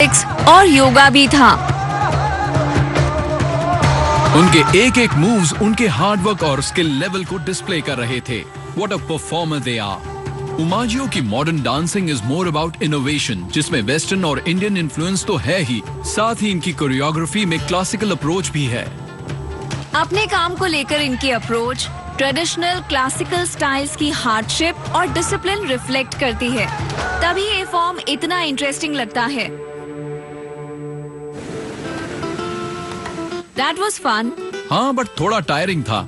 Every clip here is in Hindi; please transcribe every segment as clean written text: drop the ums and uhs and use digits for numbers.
और योगा भी था। उनके एक एक मूव्स उनके हार्डवर्क और स्किल लेवल को डिस्प्ले कर रहे थे। What a performer they are! उमाजियो की modern dancing is more about innovation, जिसमें वेस्टर्न और इंडियन इन्फ्लुएंस तो है ही, साथ ही इनकी कोरियोग्राफी में क्लासिकल अप्रोच भी है। अपने काम को लेकर इनकी अप्रोच ट्रेडिशनल क्लासिकल स्टाइल्स की हार्डशिप और डिसिप्लिन रिफ्लेक्ट करती है, तभी ये फॉर्म इतना इंटरेस्टिंग लगता है। That was fun. हाँ, बट थोड़ा टायरिंग था।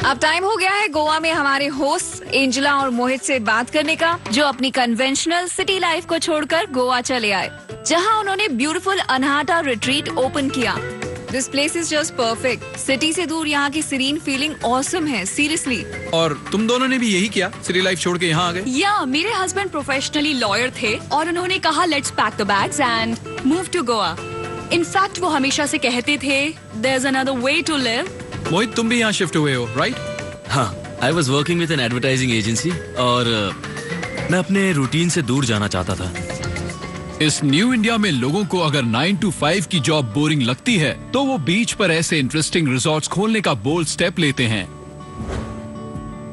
अब टाइम हो गया है गोवा में हमारे होस्ट एंजेला और मोहित से बात करने का, जो अपनी कन्वेंशनल सिटी लाइफ को छोड़कर गोवा चले आए, जहां उन्होंने ब्यूटीफुल अनहाटा रिट्रीट ओपन किया। This place is just perfect. City से दूर यहाँ की सीरीन फीलिंग ऑसम है, सीरियसली। और तुम दोनों ने भी यही किया, सिटी लाइफ छोड़ के यहाँ आ गए? या मेरे हस्बैंड प्रोफेशनली लॉयर थे और उन्होंने कहा let's pack the bags and move to Goa. In fact वो हमेशा से कहते थे there is another way to live. Mohit, तुम भी यहाँ शिफ्ट हुए हो, राइट? हाँ, I was working with an advertising agency और मैं अपने रूटीन से दूर जाना चाहता था। इस न्यू इंडिया में लोगों को अगर 9 to 5 की जॉब बोरिंग लगती है, तो वो बीच पर ऐसे इंटरेस्टिंग रिजॉर्ट्स खोलने का बोल्ड स्टेप लेते हैं।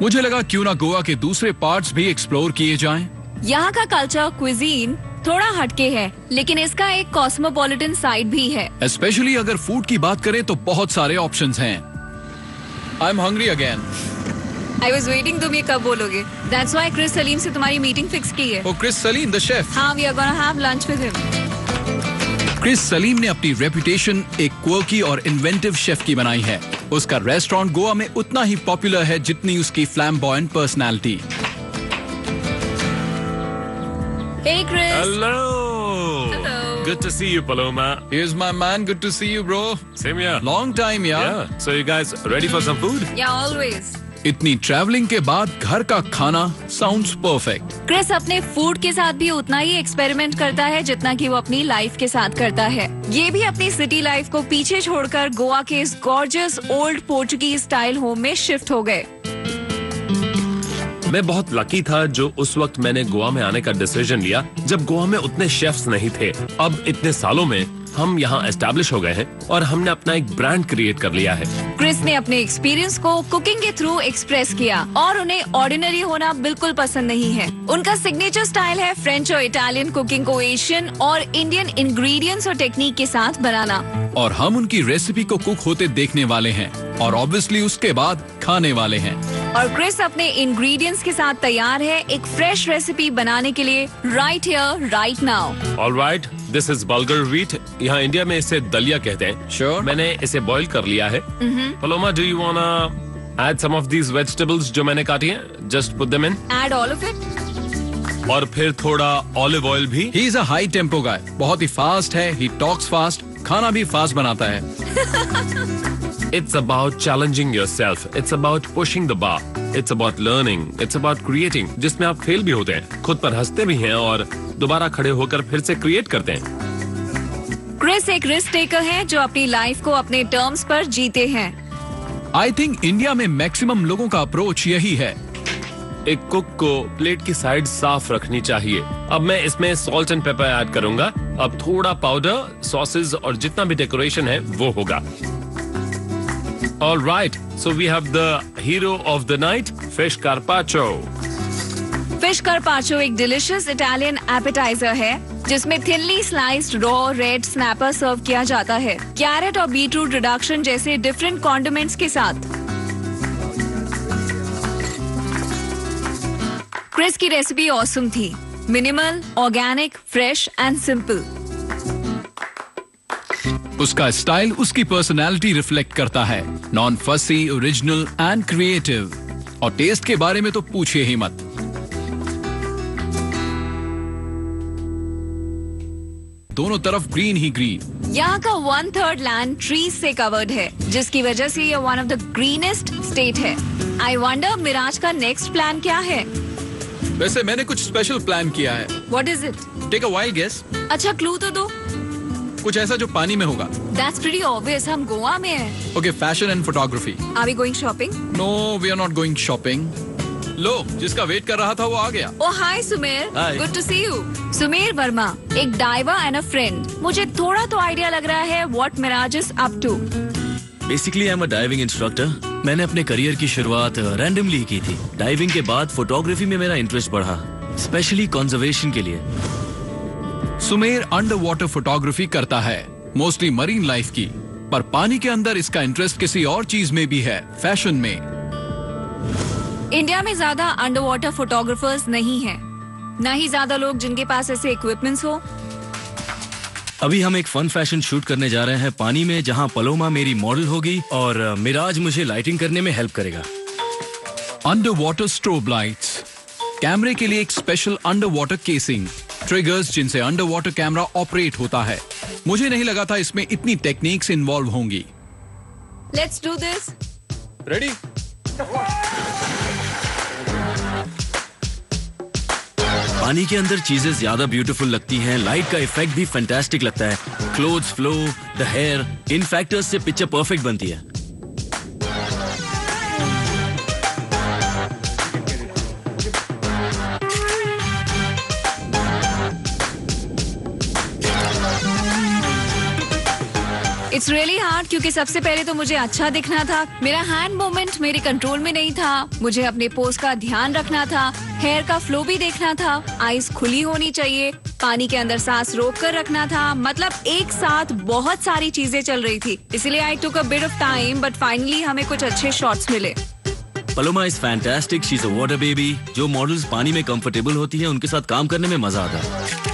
मुझे लगा क्यों ना गोवा के दूसरे पार्ट्स भी एक्सप्लोर किए जाएं। यहाँ का कल्चर क्विजीन थोड़ा हटके है, लेकिन इसका एक कॉस्मोपॉलिटन साइड भी है। स्पेशली अगर फूड की बात करें तो बहुत सारे ऑप्शंस हैं। I am hungry again. I was waiting, तुम ये कब बोलोगे। दैट्स व्हाई क्रिस सलीम से तुम्हारी मीटिंग फिक्स की है। Oh, Chris Salim the chef? हाँ, we are gonna have lunch with him. Chris Salim ने अपनी रेपुटेशन एक क्वर्की और इन्वेंटिव शेफ की बनाई है। उसका रेस्टोरेंट गोवा में उतना ही पॉपुलर है जितनी उसकी flamboyant personality. Hey Chris. Hello. Hello. Good to see you, Paloma. Here's my man, good to see you bro. Same here. Long time यार। Yeah. So you guys ready for some food? Yeah, always. इतनी ट्रैवलिंग के बाद घर का खाना साउंड्स परफेक्ट। क्रिस अपने फूड के साथ भी उतना ही एक्सपेरिमेंट करता है जितना कि वो अपनी लाइफ के साथ करता है। ये भी अपनी सिटी लाइफ को पीछे छोड़कर गोवा के इस gorgeous old Portuguese style home में शिफ्ट हो गए। मैं बहुत लकी था जो उस वक्त मैंने गोवा में आने का डिसीजन लिया जब गोवा में उतने शेफ्स नहीं थे। अब इतने सालों में हम यहाँ एस्टैब्लिश हो गए हैं और हमने अपना एक ब्रांड क्रिएट कर लिया है। क्रिस ने अपने एक्सपीरियंस को कुकिंग के थ्रू एक्सप्रेस किया और उन्हें ऑर्डिनरी होना बिल्कुल पसंद नहीं है। उनका सिग्नेचर स्टाइल है फ्रेंच और इटालियन कुकिंग को एशियन और इंडियन इंग्रेडिएंट्स और टेक्निक के साथ बनाना। और हम उनकी रेसिपी को कुक होते देखने वाले हैं और ऑब्वियसली उसके बाद खाने वाले हैं। और क्रिस अपने इंग्रेडिएंट्स के साथ तैयार है एक फ्रेश रेसिपी बनाने के लिए, right here right now. Alright, this is vulgar wheat. यहाँ इंडिया में इसे दलिया कहते हैं। Sure. मैंने इसे बॉईल कर लिया है। Paloma, do you wanna add some of these vegetables जो मैंने काटी हैं? Just put them in. Add all of it. और फिर थोड़ा ऑलिव ऑयल भी। He is a high tempo guy, बहुत ही फास्ट है, ही टॉक्स फास्ट, खाना भी फास्ट बनाता है। It's about challenging yourself. It's about pushing the bar. It's about learning. It's about creating. जिसमें आप फेल भी होते हैं, खुद पर हंसते भी हैं और दोबारा खड़े होकर फिर से क्रिएट करते हैं। क्रिस एक रिस्क टेकर है जो अपनी लाइफ को अपने टर्म्स पर जीते हैं। आई थिंक इंडिया में मैक्सिमम लोगों का अप्रोच यही है। एक कुक को प्लेट की साइड साफ रखनी चाहिए। अब मैं इसमें सॉल्ट एंड पेपर ऐड करूंगा। अब थोड़ा पाउडर, सॉसेज और जितना भी डेकोरेशन है वो होगा। All right, so we have the hero of the night, fish carpaccio. Fish carpaccio एक डिलिशियस इटालियन एपेटाइजर है जिसमें thinly sliced raw red snapper serve किया जाता है, कैरेट और बीटरूट रिडक्शन जैसे डिफरेंट कॉन्डिमेंट्स के साथ। क्रिस की रेसिपी ऑसम थी, minimal, organic, fresh and simple. उसका स्टाइल उसकी पर्सनालिटी रिफ्लेक्ट करता है, non fussy, original and creative. और टेस्ट के बारे में तो पूछिए ही मत। दोनों तरफ ग्रीन ही ग्रीन। यहाँ का 1/3 लैंड ट्रीज से कवर्ड है, जिसकी वजह से ये one of the greenest state है। आई वंडर मिराज का नेक्स्ट प्लान क्या है? वैसे मैंने कुछ स्पेशल प्लान किया है। What is it? Take a wild guess. अच्छा, क्लू तो दो। कुछ ऐसा जो पानी में होगा। That's pretty obvious, हम गोवा में हैं। Okay, fashion and photography. Are we going shopping? No, we are not going shopping. लो, जिसका वेट कर रहा था वो आ गया। Oh hi Sumer, Hi. Good to see you. Sumer Verma, एक डाइवर एंड अ फ्रेंड। मुझे थोड़ा तो आइडिया लग रहा है what Miraj is up to. Basically I am a diving instructor. मैंने अपने करियर की शुरुआत रैंडमली की थी। डाइविंग के बाद फोटोग्राफी में मेरा इंटरेस्ट बढ़ा, स्पेशली कंजर्वेशन के लिए। सुमेर अंडर वाटर फोटोग्राफी करता है, मोस्टली मरीन लाइफ की, पर पानी के अंदर इसका इंटरेस्ट किसी और चीज में भी है, फैशन में। इंडिया में ज्यादा अंडर वाटर फोटोग्राफर्स नहीं हैं, ना ही ज्यादा लोग जिनके पास ऐसे इक्विपमेंट्स हो। अभी हम एक फन फैशन शूट करने जा रहे हैं पानी में, जहां पलोमा मेरी मॉडल होगी और मिराज मुझे लाइटिंग करने में हेल्प करेगा। अंडर वाटर स्ट्रोब लाइट्स, कैमरे के लिए एक special under water casing, triggers जिनसे अंडर वाटर कैमरा ऑपरेट होता है। मुझे नहीं लगा था इसमें इतनी टेक्निक्स इन्वॉल्व होंगी। Let's do this. रेडी? पानी के अंदर चीजें ज्यादा ब्यूटीफुल लगती हैं, लाइट का इफेक्ट भी फैंटास्टिक लगता है। क्लोथ्स फ्लो, द हेयर, इन फैक्टर्स से पिक्चर परफेक्ट बनती है। इट्स रियली हार्ड, क्योंकि सबसे पहले तो मुझे अच्छा दिखना था। मेरा हैंड मूवमेंट मेरे कंट्रोल में नहीं था। मुझे अपने पोज का ध्यान रखना था, हेयर का फ्लो भी देखना था, आईज खुली होनी चाहिए, पानी के अंदर सांस रोक कर रखना था। मतलब एक साथ बहुत सारी चीजें चल रही थी, इसलिए I took a bit of time, but finally हमें कुछ अच्छे शॉट्स मिले। Paloma is fantastic, she is a water baby. जो मॉडल्स पानी में कंफर्टेबल होती है उनके साथ काम करने में मजा आता है।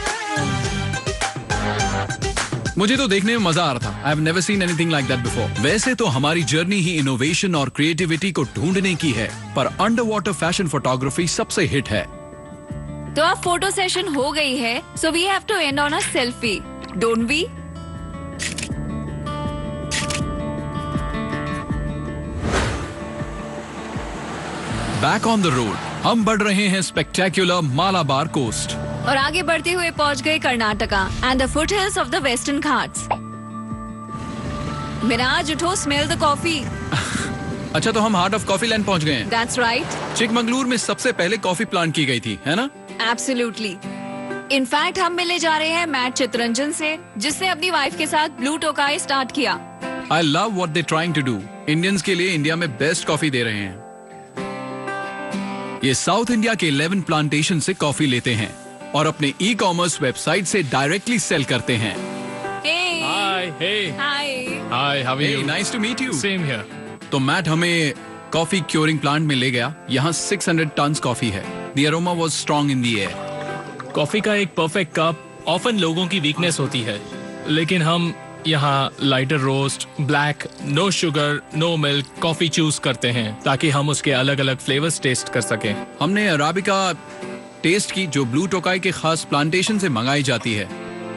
मुझे तो देखने में मजा आ रहा था। I have never seen anything like that before. वैसे तो हमारी जर्नी ही इनोवेशन और क्रिएटिविटी को ढूंढने की है, पर अंडर वाटर फैशन फोटोग्राफी सबसे हिट है। तो अब फोटो सेशन हो गई है, so we have to end on a selfie, don't we? Back on the road, हम बढ़ रहे हैं स्पेक्टेक्युलर मालाबार कोस्ट। और आगे बढ़ते हुए पहुंच गए Karnataka and the foothills of the Western Ghats. Miraj उठो, स्मेल द कॉफी। अच्छा, तो हम हार्ट ऑफ कॉफी लैंड पहुंच गए हैं। That's right. चिकमंगलुरु में सबसे पहले कॉफी प्लांट की गई थी, है ना? एब्सोल्युटली। इनफैक्ट हम मिलने जा रहे हैं मैट चितरंजन से, जिसने अपनी वाइफ के साथ ब्लू टोकाई स्टार्ट किया। I love what they trying to do. Indians के लिए इंडिया में बेस्ट कॉफी दे रहे हैं। ये साउथ इंडिया के 11 प्लांटेशन से कॉफी लेते हैं और अपने ई कॉमर्स वेबसाइट से डायरेक्टली सेल करते हैं। Hi, hey. Hi. Hi, how are you? Nice to meet you. Same here. तो मैट हमें कॉफी क्योरिंग प्लांट में ले गया। यहाँ 600 टन्स कॉफी है। The aroma was strong in the air. Coffee का एक परफेक्ट कप ऑफन लोगों की वीकनेस होती है, लेकिन हम यहाँ lighter roast, black, no sugar, no milk coffee choose करते हैं ताकि हम उसके अलग अलग फ्लेवर्स टेस्ट कर सकें। हमने अराबिका टेस्ट की, जो ब्लू टोकाई के खास प्लांटेशन से मंगाई जाती है।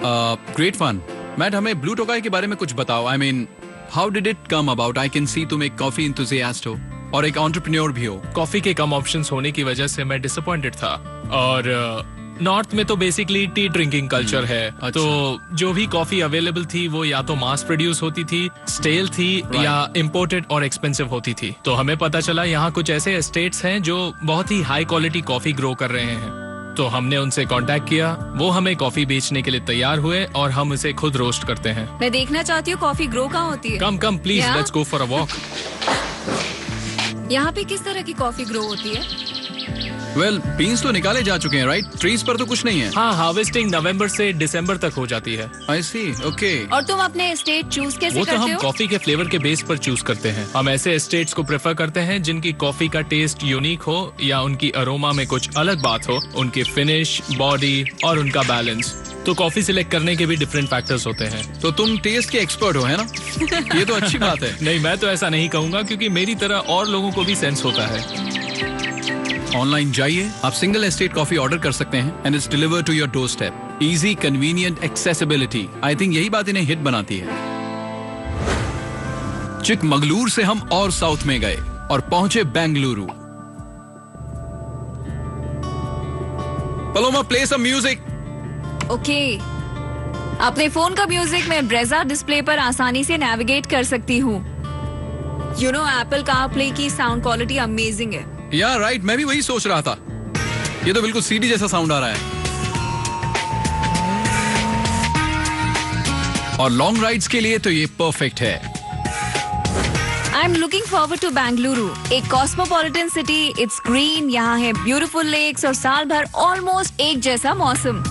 Great fun. मैट, हमें ब्लू टोकाई के बारे में कुछ बताओ। I mean, how did it come about? I can see तुम एक कॉफी एंथुसियास्ट हो और एक एंटरप्रेन्योर भी हो। कॉफी के कम ऑप्शंस होने की वजह से मैं डिसअपॉइंटेड था, और नॉर्थ में तो बेसिकली टी ड्रिंकिंग कल्चर है। अच्छा। तो जो भी कॉफी अवेलेबल थी वो या तो मास प्रोड्यूस होती थी, स्टेल थी, या इम्पोर्टेड और एक्सपेंसिव होती थी। तो हमें पता चला यहाँ कुछ ऐसे एस्टेट्स हैं जो बहुत ही हाई क्वालिटी कॉफी ग्रो कर रहे हैं। तो हमने उनसे कांटेक्ट किया, वो हमें कॉफी बेचने के लिए तैयार हुए और हम उसे खुद रोस्ट करते हैं। मैं देखना चाहती हूँ कॉफी ग्रो कहाँ होती है। Come come please, Yeah? Let's go for a walk. यहाँ पे किस तरह की कॉफी ग्रो होती है? वेल, बीन्स तो निकाले जा चुके हैं, राइट? ट्रीज पर तो कुछ नहीं है। हाँ, हार्वेस्टिंग नवंबर से दिसंबर तक हो जाती है। आई सी, ओके। और तुम अपने स्टेट चूज कैसे वो तो करते हम हो? कॉफी के फ्लेवर के बेस पर चूज करते हैं। हम ऐसे एस्टेट्स को प्रेफर करते हैं जिनकी कॉफी का टेस्ट यूनिक हो, या उनकी अरोमा में कुछ अलग बात हो, उनकी फिनिश, बॉडी और उनका बैलेंस। तो कॉफी सिलेक्ट करने के भी डिफरेंट फैक्टर्स होते हैं। तो तुम टेस्ट के एक्सपर्ट हो, है ना? ये तो अच्छी बात है। नहीं, मैं तो ऐसा नहीं कहूंगा, क्योंकि मेरी तरह और लोगों को भी सेंस होता है। ऑनलाइन जाइए, आप सिंगल एस्टेट कॉफी ऑर्डर कर सकते हैं and it's delivered to your doorstep. Easy, convenient, accessibility. I think यही बात इन्हें हिट बनाती है। चिकमंगलुरु से हम और साउथ में गए और पहुंचे Bengaluru. Paloma, play some music. Okay. अपने फोन का म्यूजिक मैं ब्रेजा डिस्प्ले पर आसानी से नेविगेट कर सकती हूँ। यू नो, एप्पल कारप्ले की साउंड क्वालिटी अमेजिंग है। या राइट, मैं भी वही सोच रहा था। ये तो बिल्कुल सीडी जैसा साउंड आ रहा है। और लॉन्ग राइड्स के लिए तो ये परफेक्ट है। I'm looking forward to Bengaluru, एक कॉस्मोपॉलिटन सिटी। इट्स ग्रीन, यहाँ है ब्यूटीफुल लेक्स और साल भर ऑलमोस्ट एक जैसा मौसम।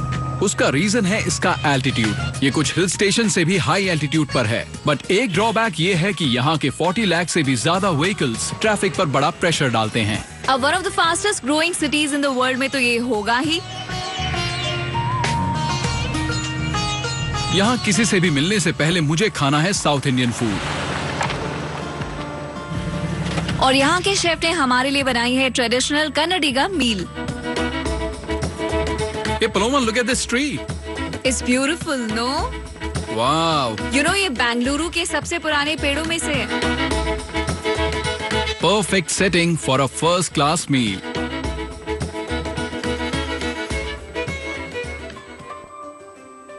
उसका रीजन है इसका एल्टीट्यूड। ये कुछ हिल स्टेशन से भी हाई एल्टीट्यूड पर है, बट एक ड्रॉबैक ये है कि यहाँ के 40 लाख से भी ज्यादा व्हीकल्स ट्रैफिक पर बड़ा प्रेशर डालते हैं। अब one of the fastest growing cities in the world में तो ये होगा ही। यहाँ किसी से भी मिलने से पहले मुझे खाना है साउथ इंडियन फूड। और यहाँ के शेफ ने हमारे लिए बनाई है traditional Kannadiga meal. Hey Paloma, look at this tree. It's beautiful, no? Wow. You know, ये बेंगलुरु के सबसे पुराने पेड़ों में से है। Perfect setting for a first class meal.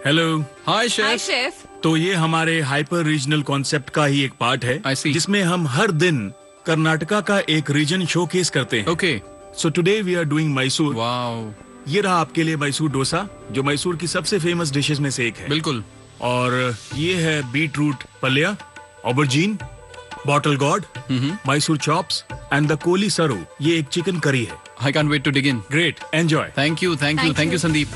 Hello. Hi chef. Hi chef. तो ये हमारे हाइपर रीजनल कॉन्सेप्ट का ही एक पार्ट है, I see. जिसमें हम हर दिन कर्नाटका का एक रीजन शोकेस करते हैं। Okay. So today we are doing Mysore. Wow. ये रहा आपके लिए मैसूर डोसा, जो मैसूर की सबसे फेमस डिशेस में से एक है। बिल्कुल। और ये है beetroot palya, aubergine, bottle gourd, Mysore chops and the koli saaru. ये एक चिकन करी है। I can't wait to dig in. Great, enjoy. Thank you, thank you, Thank thank you you. Sandeep.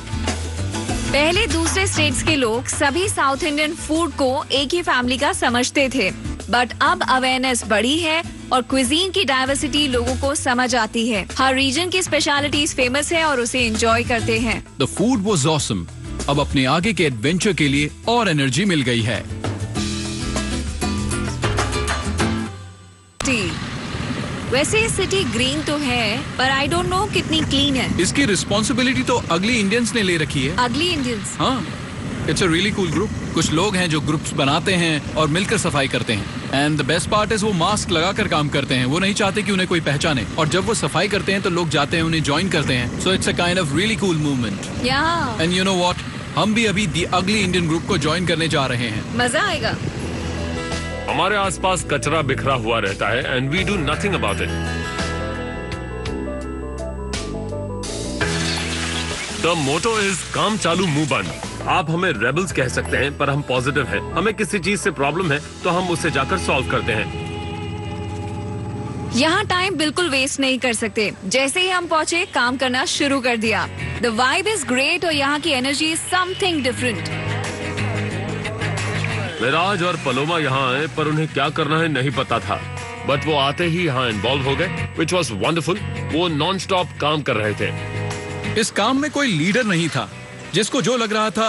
पहले दूसरे स्टेट्स के लोग सभी साउथ इंडियन फूड को एक ही फैमिली का समझते थे, बट अब अवेयरनेस बढ़ी है और क्विजीन की डाइवर्सिटी लोगों को समझ आती है। हर रीजन की स्पेशलिटीज फेमस है और उसे एंजॉय करते हैं। The food was awesome. अब अपने आगे के एडवेंचर के लिए और एनर्जी मिल गई है। वैसे ये सिटी ग्रीन तो है, पर आई डोंट नो कितनी क्लीन है। इसकी रिस्पॉन्सिबिलिटी तो अगली इंडियंस ने ले रखी है। अगली इंडियंस। हाँ, it's a really cool group. कुछ लोग हैं जो ग्रुप्स बनाते हैं और मिलकर सफाई करते हैं। And the best part is वो मास्क लगाकर काम करते हैं। वो नहीं चाहते कि उन्हें कोई पहचाने, और जब वो सफाई करते हैं तो लोग जाते हैं उन्हें ज्वाइन करते हैं। So it's a kind of really cool movement. And you know what, हम भी अभी दी अगली इंडियन ग्रुप को ज्वाइन करने जा रहे हैं। मजा आएगा। हमारे आसपास कचरा बिखरा हुआ रहता है and we do nothing about it. The motto is काम चालू मुंह बंद। आप हमें रेबल्स कह सकते हैं, पर हम पॉजिटिव हैं। हमें किसी चीज से प्रॉब्लम है तो हम उसे जाकर सॉल्व करते हैं। यहाँ टाइम बिल्कुल वेस्ट नहीं कर सकते। जैसे ही हम पहुँचे, काम करना शुरू कर दिया। द वाइब इज ग्रेट और यहाँ की energy is something different. Miraj और पलोमा यहाँ आए, पर उन्हें क्या करना है नहीं पता था, बट वो आते ही यहाँ इन्वॉल्व हो गए, विच वॉज वंडरफुल। वो नॉन स्टॉप काम कर रहे थे। इस काम में कोई लीडर नहीं था। जिसको जो लग रहा था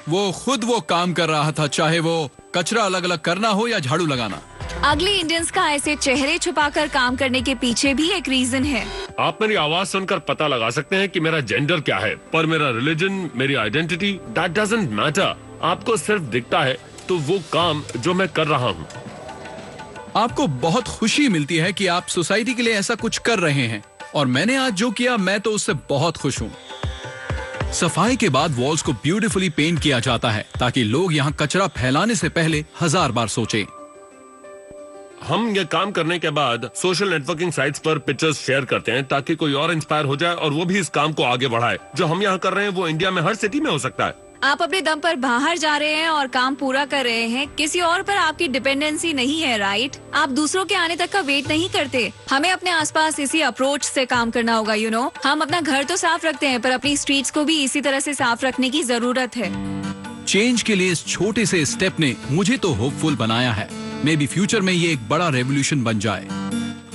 वो काम कर रहा था, चाहे वो कचरा अलग अलग करना हो या झाड़ू लगाना। अगली इंडियंस का ऐसे चेहरे छुपाकर काम करने के पीछे भी एक रीजन है। आप मेरी आवाज सुनकर पता लगा सकते हैं कि मेरा जेंडर क्या है, पर मेरा रिलीजन, मेरी आइडेंटिटी, दैट डजंट मैटर। आपको सिर्फ दिखता है तो वो काम जो मैं कर रहा हूँ। आपको बहुत खुशी मिलती है कि आप सोसाइटी के लिए ऐसा कुछ कर रहे हैं, और मैंने आज जो किया मैं तो उससे बहुत खुश हूँ। सफाई के बाद वॉल्स को ब्यूटीफुली पेंट किया जाता है ताकि लोग यहाँ कचरा फैलाने से पहले 1000 बार सोचें। हम ये काम करने के बाद सोशल नेटवर्किंग साइट्स पर पिक्चर्स शेयर करते हैं ताकि कोई और इंस्पायर हो जाए और वो भी इस काम को आगे बढ़ाए। जो हम यहाँ कर रहे हैं वो इंडिया में हर सिटी में हो सकता है। आप अपने दम पर बाहर जा रहे हैं और काम पूरा कर रहे हैं। किसी और पर आपकी डिपेंडेंसी नहीं है, राइट? आप दूसरों के आने तक का वेट नहीं करते। हमें अपने आसपास इसी अप्रोच से काम करना होगा। यू नो, हम अपना घर तो साफ रखते हैं, पर अपनी स्ट्रीट्स को भी इसी तरह से साफ रखने की जरूरत है। चेंज के लिए इस छोटे से स्टेप ने मुझे तो होपफुल बनाया है। मे बी फ्यूचर में ये एक बड़ा रेवोल्यूशन बन जाए,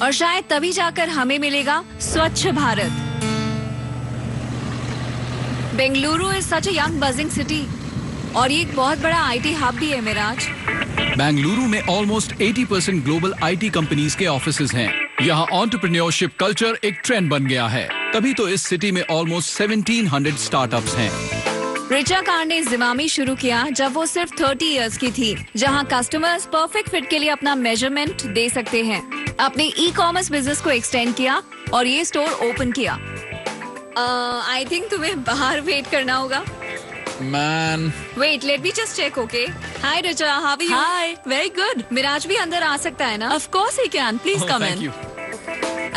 और शायद तभी जाकर हमें मिलेगा स्वच्छ Bharat. Bengaluru is such a young buzzing city, और ये एक बहुत बड़ा आईटी हब भी है, मिराज। बेंगलुरु में ऑलमोस्ट 80% ग्लोबल आईटी कंपनीज के ऑफिसेज हैं। यहाँ एंटरप्रेन्योरशिप कल्चर एक ट्रेंड बन गया है, तभी तो इस सिटी में ऑलमोस्ट 1700 स्टार्टअप्स हैं। रिचा कार ने जिमामी शुरू किया जब वो सिर्फ 30 इयर्स की थी, जहां कस्टमर्स परफेक्ट फिट के लिए अपना मेजरमेंट दे सकते हैं। अपने ई कॉमर्स बिजनेस को एक्सटेंड किया और ये स्टोर ओपन किया। आई थिंक तुम्हें बाहर वेट करना होगा। Man, wait, let me just check, okay? Hi Richa, how are you? Hi, very good. Miraj भी अंदर आ सकता है ना? Of course he can, please come thank in. You.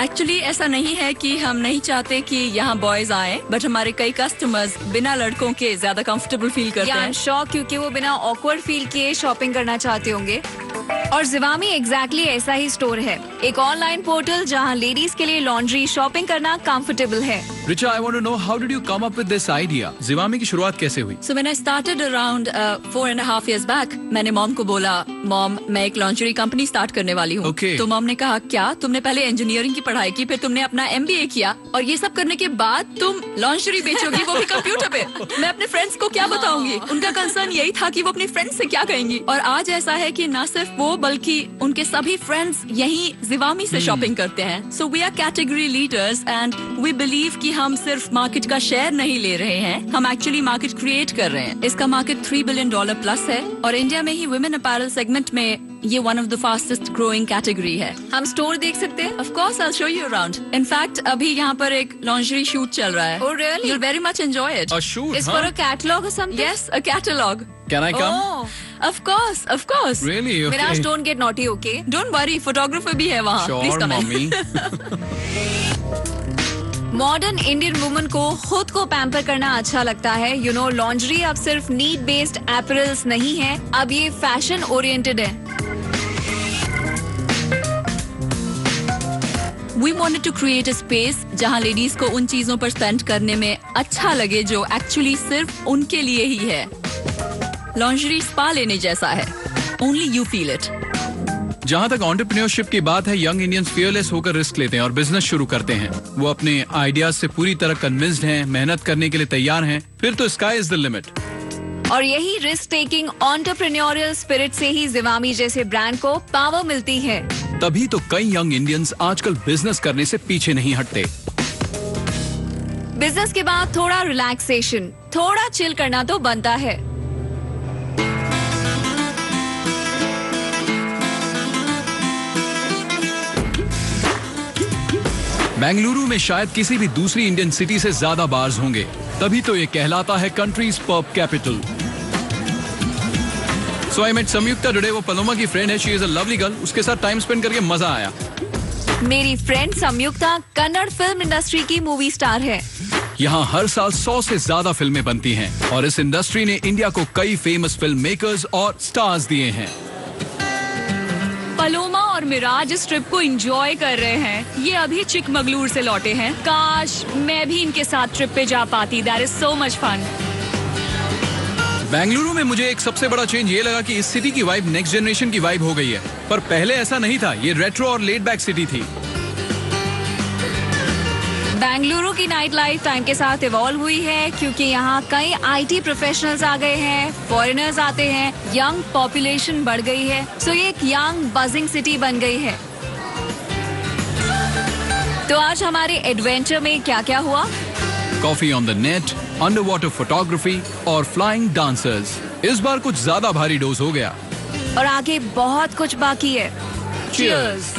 Actually ऐसा नहीं है कि हम नहीं चाहते कि यहाँ बॉयज आए, बट हमारे कई कस्टमर्स बिना लड़कों के ज्यादा कंफर्टेबल फील करते या हैं। शॉक, क्योंकि वो बिना ऑकवर्ड फील किए शॉपिंग करना चाहते होंगे। और जिवामी एग्जैक्टली ऐसा ही स्टोर है, एक ऑनलाइन पोर्टल जहां लेडीज के लिए लॉन्ड्री शॉपिंग करना कंफर्टेबल है। Richa, I want to know how did you come up with this idea? Zivame की शुरुआत कैसे हुई? So when I started around 4.5 years back, मैंने मॉम को बोला, मॉम मैं एक लॉन्ड्री कंपनी स्टार्ट करने वाली हूँ। Okay. तो मॉम ने कहा, क्या तुमने पहले इंजीनियरिंग की पढ़ाई की, फिर तुमने अपना MBA किया और ये सब करने के बाद तुम लॉन्ड्री बेचोगी, वो भी कंप्यूटर पे? मैं अपने फ्रेंड्स को क्या बताऊंगी? उनका कंसर्न यही था कि वो अपने फ्रेंड्स से क्या कहेंगी। और आज ऐसा है कि न सिर्फ वो बल्कि उनके सभी फ्रेंड्स यही जिवामी से शॉपिंग करते हैं। So we are category leaders and we believe कि हम सिर्फ मार्केट का शेयर नहीं ले रहे हैं, हम एक्चुअली मार्केट क्रिएट कर रहे हैं। इसका मार्केट $3 बिलियन प्लस है और इंडिया में ही वुमेन अपैरल सेगमेंट में ये one of the fastest growing category है। हम स्टोर देख सकते हैं? Of course, I'll show you around. In fact, अभी यहाँ पर एक लॉन्ड्री शूट चल रहा है। Oh, really? You'll very much enjoy it. A shoot, Is huh? for a catalog or something? Yes, a catalog. Can I come? Oh, Of course, of course. Really? Okay. Miraj, don't get naughty, okay? Don't worry, photographer भी है वहाँ. Please Sure, come in. mommy. Modern Indian woman को खुद को पैम्पर करना अच्छा लगता है। यू नो, लॉन्ड्री अब सिर्फ नीड बेस्ड एपरल्स नहीं है, अब ये फैशन ओरिएंटेड है। We wanted to create a space जहाँ लेडीज को उन चीजों पर स्पेंड करने में अच्छा लगे जो एक्चुअली सिर्फ उनके लिए ही है। लॉन्ड्री स्पा लेने जैसा है, Only you feel it. जहाँ तक एंटरप्रेन्योरशिप की बात है, यंग इंडियंस फियरलेस होकर रिस्क लेते हैं और बिजनेस शुरू करते हैं। वो अपने आइडियाज से पूरी तरह कन्विंस्ड हैं, मेहनत करने के लिए तैयार हैं, फिर तो स्काई इज द लिमिट। और यही रिस्क टेकिंग एंटरप्रेन्योरियल स्पिरिट से ही जिवामी जैसे ब्रांड को पावर मिलती है। तभी तो कई यंग इंडियंस आजकल बिजनेस करने से पीछे नहीं हटते। बिजनेस के बाद थोड़ा रिलैक्सेशन, थोड़ा चिल करना तो बनता है। बेंगलुरु में शायद किसी भी दूसरी इंडियन सिटी से ज्यादा बार्स होंगे, तभी तो ये कहलाता है countries pub capital. So I met Samyukta today. वो पलोमा की फ्रेंड है, she is a lovely girl. उसके साथ टाइम स्पेंड करके मजा आया। मेरी friend Samyukta Kannada film industry की मूवी स्टार है। यहाँ हर साल 100 से ज्यादा फिल्में बनती हैं और इस इंडस्ट्री ने इंडिया को कई फेमस फिल्म मेकर्स और स्टार्स दिए हैं। पलोमा और मिराज इस ट्रिप को एंजॉय कर रहे हैं। ये अभी चिकमगलूर से लौटे हैं। काश मैं भी इनके साथ ट्रिप पे जा पाती। That is so much fun. Bengaluru में मुझे एक सबसे बड़ा चेंज ये लगा कि इस सिटी की वाइब नेक्स्ट जनरेशन की वाइब हो गई है, पर पहले ऐसा नहीं था। ये रेट्रो और लेड बैक सिटी थी। बेंगलुरु की नाइट लाइफ टाइम के साथ इवॉल्व हुई है, क्योंकि यहाँ कई IT प्रोफेशनल्स आ गए हैं, फॉरेनर्स आते हैं, यंग पॉपुलेशन बढ़ गई है। सो ये एक यंग बजिंग सिटी बन गई है। तो आज हमारे एडवेंचर में क्या क्या हुआ? Coffee on the net, under water photography और फ्लाइंग डांसर्स। इस बार कुछ ज्यादा भारी डोज हो गया और आगे बहुत कुछ बाकी है। Cheers!